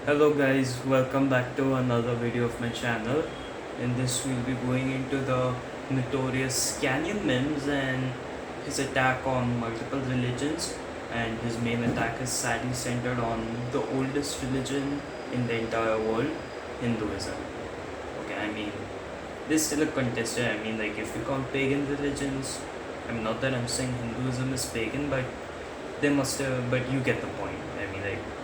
Hello guys, welcome back to another video of my channel. In this we'll be going into the notorious Canyon Mimbs and his attack on multiple religions, and his main attack is sadly centered on the oldest religion in the entire world, Hinduism. Okay, there's still a contested, like if you count pagan religions, not that I'm saying Hinduism is pagan, but they must have, but you get the point.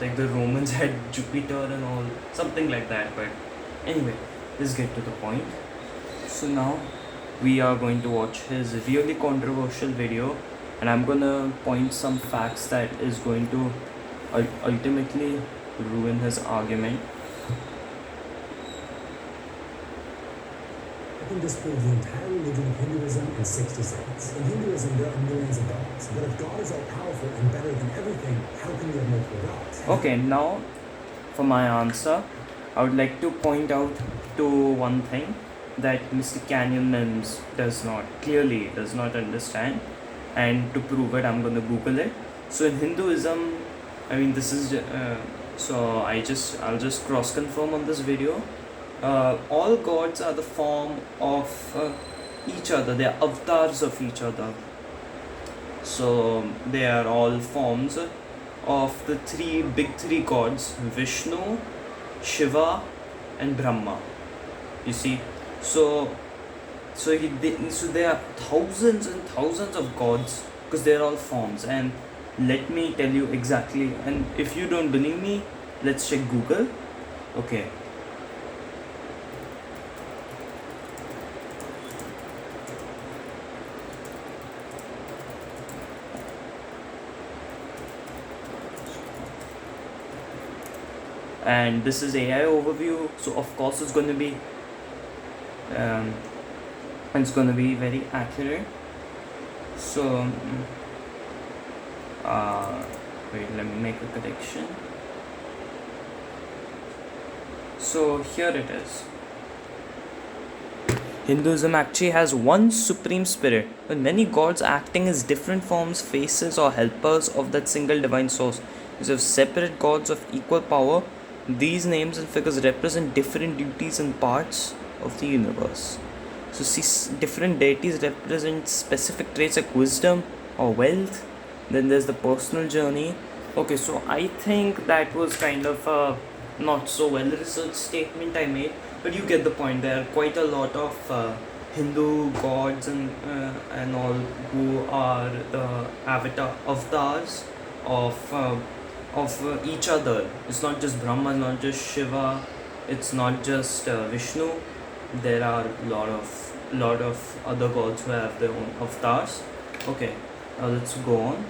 Like the Romans had Jupiter and all, something like that. But anyway, let's get to the point. So now we are going to watch his really controversial video, and I'm gonna point some facts that is going to ultimately ruin his argument. I can disprove the entire religion of Hinduism in 60 seconds. In Hinduism, there are millions of gods. But if God is all powerful and better than everything, how can you have multiple gods? Okay, now for my answer, I would like to point out to one thing that Mr. Canyon Mims clearly does not understand, and to prove it, I'm going to Google it. So in Hinduism, this is I'll just cross confirm on this video. All gods are the form of each other. They are avatars of each other. So they are all forms of the big three gods: Vishnu, Shiva, and Brahma. You see, so there are thousands and thousands of gods because they're all forms. And let me tell you exactly. And if you don't believe me, let's check Google. Okay. And this is AI overview, so of course it's going to be very accurate. So wait, let me make a correction. So here it is. Hinduism actually has one supreme spirit, with many gods acting as different forms, faces, or helpers of that single divine source. Instead of separate gods of equal power, these names and figures represent different duties and parts of the universe. So see, different deities represent specific traits like wisdom or wealth. Then there's the personal journey. Okay, so I think that was kind of a not so well researched statement I made, but you get the point. There are quite a lot of Hindu gods and all who are the avatars of each other. It's not just Brahma, not just Shiva, it's not just Vishnu. There are a lot of other gods who have their own avatars. Okay, now let's go on.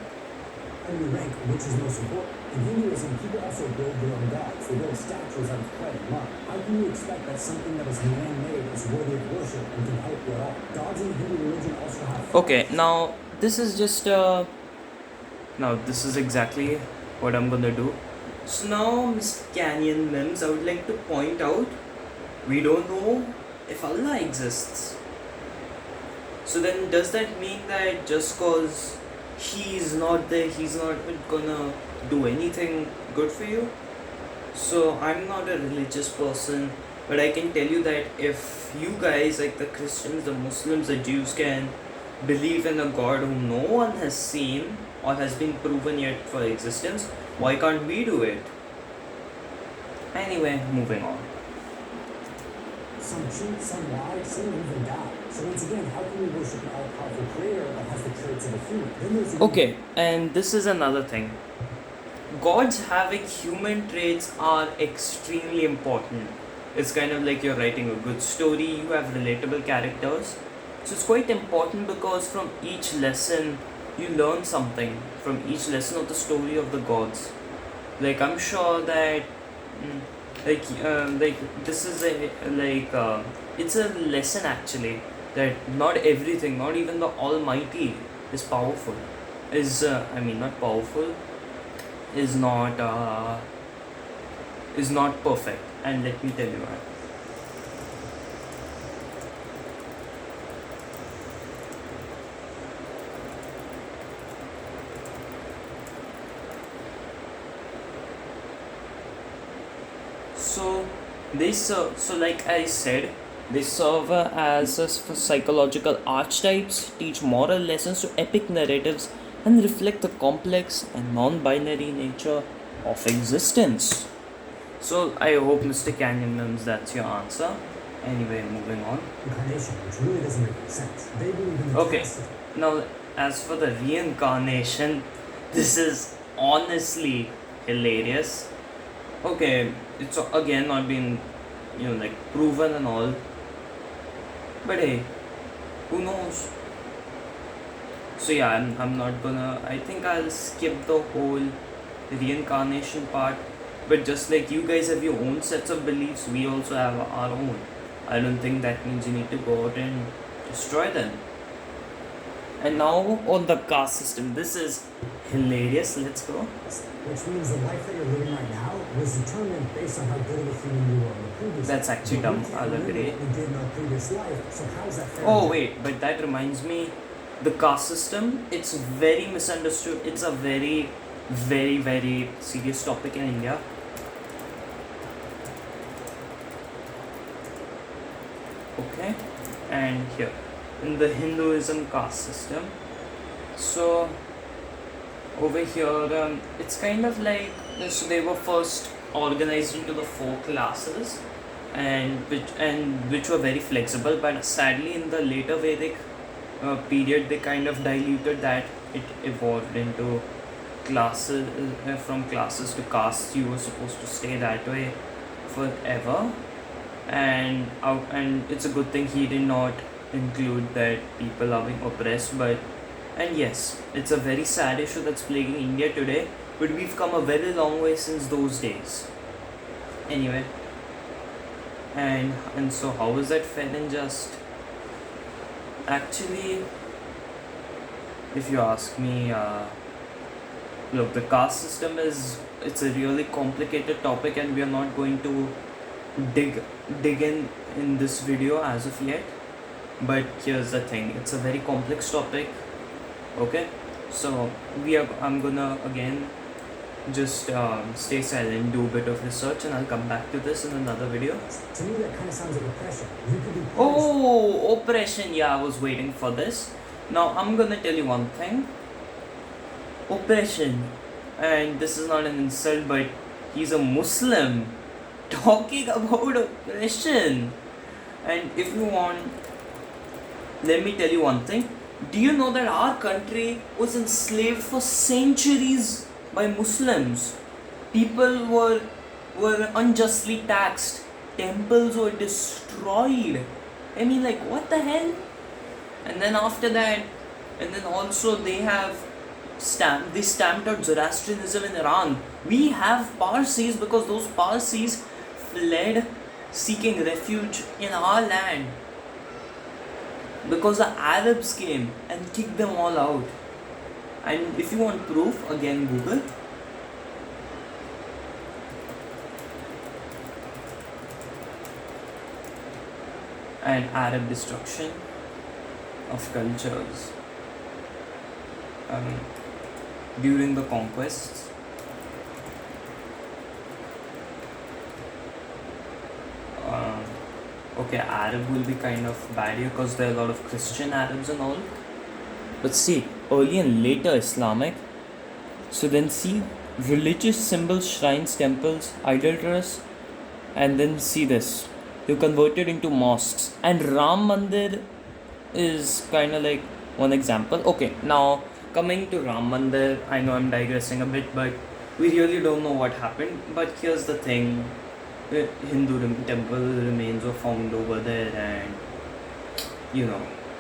How do you rank which is most important? In Hinduism, people also build their own gods. They build statues out of clay and mud. How can you expect that something that is man-made is worthy of worship and can help you at all? Gods in the Hindu religion also have... Okay, now this is just now this is exactly what I'm gonna do. So now, Mr. Canyon Mims, I would like to point out, we don't know if Allah exists. So then does that mean that just cause he's not there, he's not gonna do anything good for you? So I'm not a religious person, but I can tell you that if you guys, like the Christians, the Muslims, the Jews, can believe in a God whom no one has seen or has been proven yet for existence, why can't we do it? Anyway, moving on. Some cheat, some lie, some even die. So once again, how can we worship an all-powerful creator that has the traits of a human? Okay, and this is another thing. Gods having human traits are extremely important. It's kind of like you're writing a good story, you have relatable characters. So it's quite important because from each lesson you learn something from each lesson of the story of the gods. Like I'm sure that this is it's a lesson actually, that not everything, not even the Almighty is powerful. Not powerful, is not perfect. And let me tell you why. So they serve. So like I said, they serve as psychological archetypes, teach moral lessons to epic narratives, and reflect the complex and non-binary nature of existence. So I hope, Mr. Canyon Mims, that's your answer. Anyway, moving on. Incarnation, which really doesn't make any sense. They believe in the Okay, caste system. now as for the reincarnation, this is honestly hilarious. Okay, it's again not been, like proven and all. But hey, who knows? So yeah, I'm not gonna. I think I'll skip the whole reincarnation part. But just like you guys have your own sets of beliefs, we also have our own. I don't think that means you need to go out and destroy them. And now on the caste system, this is hilarious. Let's go. Which means the life that you're living right now was determined based on how good of a human you were in the previous That's life. actually But dumb. we can't I'll remember agree. what we did in our previous life, so how is that fair? Oh wait, but that reminds me, the caste system. It's very misunderstood. It's a very, very, very serious topic in India. Okay, and here in the Hinduism caste system. So over here, it's kind of like, so they were first organized into the four classes, and which were very flexible. But sadly, in the later Vedic period, they kind of diluted that. It evolved into classes, from classes to castes. You were supposed to stay that way forever, and it's a good thing he did not include that people are being oppressed. But and yes, it's a very sad issue that's plaguing India today, but we've come a very long way since those days. Anyway, and so how is that fair and just? Actually, if you ask me, look, the caste system it's a really complicated topic, and we are not going to dig in this video as of yet. But here's the thing: it's a very complex topic. Okay, so I'm gonna again just stay silent, do a bit of research, and I'll come back to this in another video. To me, that kind of sounds like oppression. You could be punished. Oh, oppression! Yeah, I was waiting for this. Now I'm gonna tell you one thing. Oppression, and this is not an insult, but he's a Muslim talking about oppression. And if you want, let me tell you one thing. Do you know that our country was enslaved for centuries by Muslims? People were unjustly taxed. Temples were destroyed. I mean, like, what the hell? And then after that, and then also they stamped out Zoroastrianism in Iran. We have Parsis because those Parsis fled seeking refuge in our land, because the Arabs came and kicked them all out. And if you want proof, again Google. And Arab destruction of cultures during the conquests. Okay, Arab will be kind of bad here because there are a lot of Christian Arabs and all. But see, early and later Islamic. So then see, religious symbols, shrines, temples, idolaters, and then see this. They converted into mosques. And Ram Mandir is kind of like one example. Okay, now coming to Ram Mandir, I know I'm digressing a bit, but we really don't know what happened. But here's the thing. Hindu temple remains were found over there, and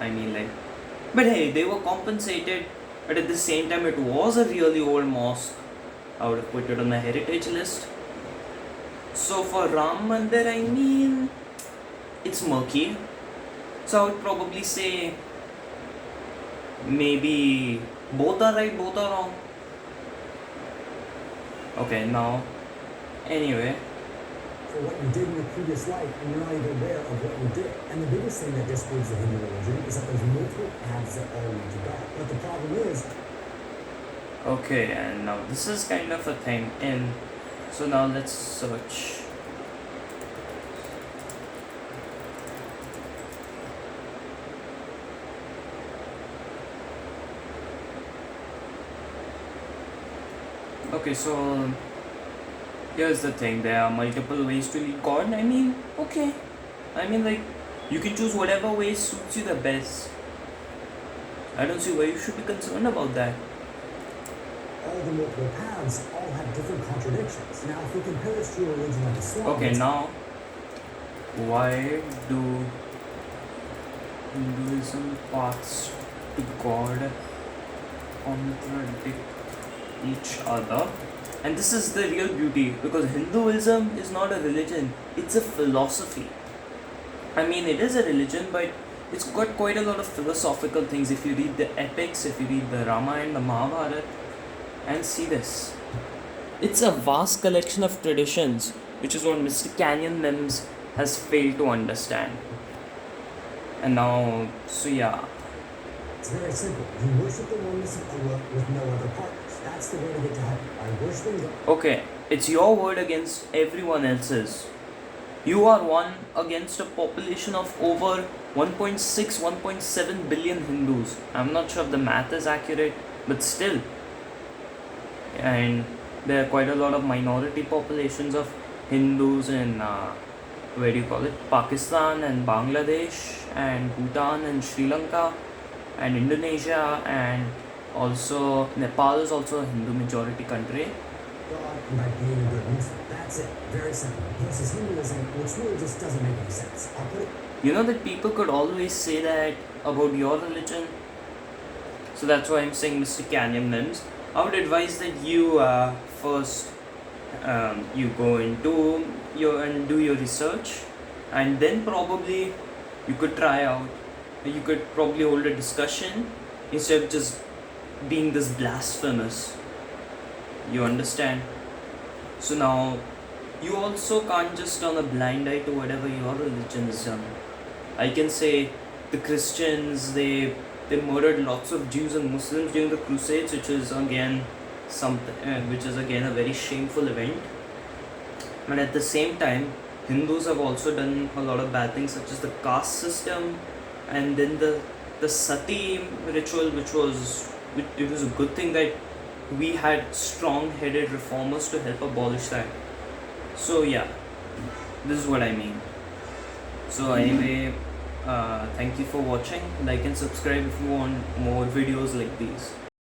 I mean, like, but hey, they were compensated, but at the same time it was a really old mosque. I would have put it on the heritage list. So for Ram Mandir, I mean, it's murky, so I would probably say maybe both are right, both are wrong. Okay, now anyway, for what you did in your previous life, and you're not even aware of what you did. And the biggest thing that disproves the Hindu religion is that there's multiple paths that all lead to God. But the problem is, okay, and now this is kind of a thing. And so now let's search. Okay, so here's the thing, there are multiple ways to lead God. I mean, okay. I mean, like, you can choose whatever way suits you the best. I don't see why you should be concerned about that. All the multiple paths all have different contradictions. Now, if we compare this to a religion like Islam, Okay, now, why do Hinduism paths to God contradict each other? And this is the real beauty, because Hinduism is not a religion, it's a philosophy. I mean, it is a religion, but it's got quite a lot of philosophical things. If you read the epics, if you read the Ramayana, the Mahabharata, and see this. It's a vast collection of traditions, which is what Mr. Canyon Mimbs has failed to understand. And now, so yeah. it's very simple. You worship the oneness of Allah with no other partners. That's the way to get to heaven. By worshiping God. Okay, it's your word against everyone else's. You are one against a population of over 1.6, 1.7 billion Hindus. I'm not sure if the math is accurate, but still. And there are quite a lot of minority populations of Hindus in, where do you call it, Pakistan and Bangladesh and Bhutan and Sri Lanka and Indonesia, and also Nepal is also a Hindu majority country. God and by being a good Muslim. That's it. Very simple. Versus Hinduism, which really just doesn't make any sense. I'll put it. You know that people could always say that about your religion. So that's why I'm saying, Mr. Canyon Mims, I would advise that you first you go into your and do your research, and then probably you could try out. You could probably hold a discussion instead of just being this blasphemous. You understand? So now, you also can't just turn a blind eye to whatever your religion has done. I can say the Christians, they murdered lots of Jews and Muslims during the Crusades, which is again a very shameful event. But at the same time, Hindus have also done a lot of bad things, such as the caste system, and then the sati ritual, it was a good thing that we had strong-headed reformers to help abolish that. So yeah, this is what I mean. So anyway, thank you for watching. Like and subscribe if you want more videos like these.